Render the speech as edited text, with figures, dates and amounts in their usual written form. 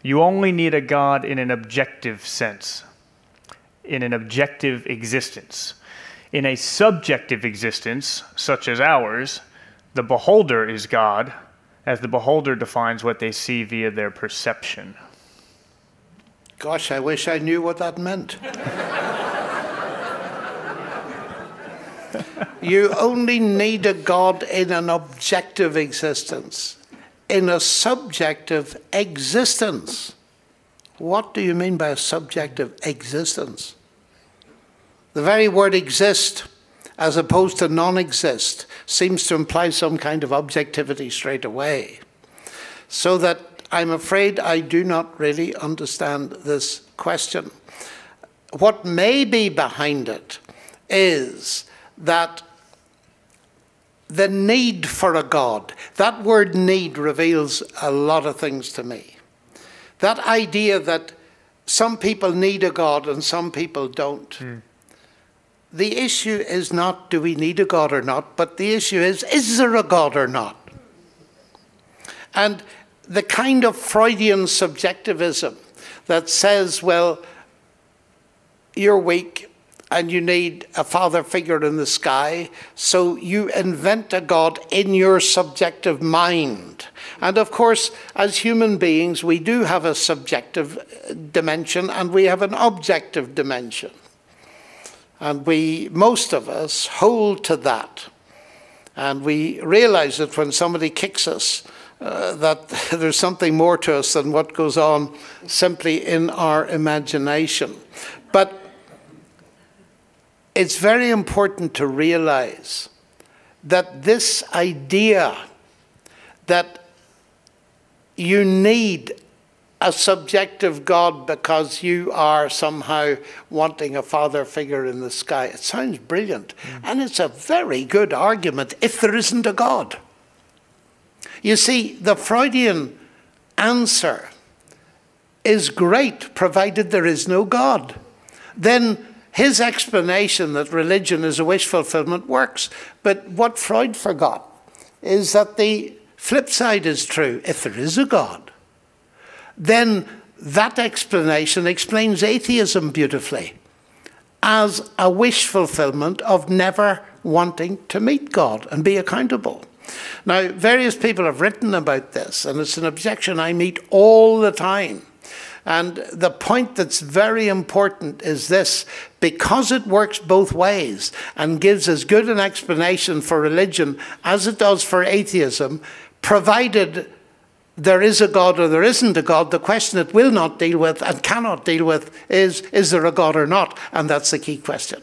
You only need a God in an objective sense, in an objective existence. In a subjective existence, such as ours, the beholder is God, as the beholder defines what they see via their perception. Gosh, I wish I knew what that meant. You only need a God in an objective existence. In a subjective existence. What do you mean by a subjective existence? The very word exist, as opposed to non-exist, seems to imply some kind of objectivity straight away. So that I'm afraid I do not really understand this question. What may be behind it is that the need for a God, that word need reveals a lot of things to me. That idea that some people need a God and some people don't. The issue is not do we need a God or not, but the issue is there a God or not? And the kind of Freudian subjectivism that says, well, you're weak, and you need a father figure in the sky, so you invent a God in your subjective mind. And of course, as human beings, we do have a subjective dimension and we have an objective dimension. And most of us hold to that. And we realize that when somebody kicks us, that there's something more to us than what goes on simply in our imagination. But it's very important to realize that this idea that you need a subjective God because you are somehow wanting a father figure in the sky, it sounds brilliant. And it's a very good argument if there isn't a God. You see, the Freudian answer is great provided there is no God. Then his explanation that religion is a wish fulfillment works. But what Freud forgot is that the flip side is true. If there is a God, then that explanation explains atheism beautifully as a wish fulfillment of never wanting to meet God and be accountable. Now, various people have written about this, and it's an objection I meet all the time. And the point that's very important is this: because it works both ways and gives as good an explanation for religion as it does for atheism, provided there is a God or there isn't a God, the question it will not deal with and cannot deal with is there a God or not? And that's the key question.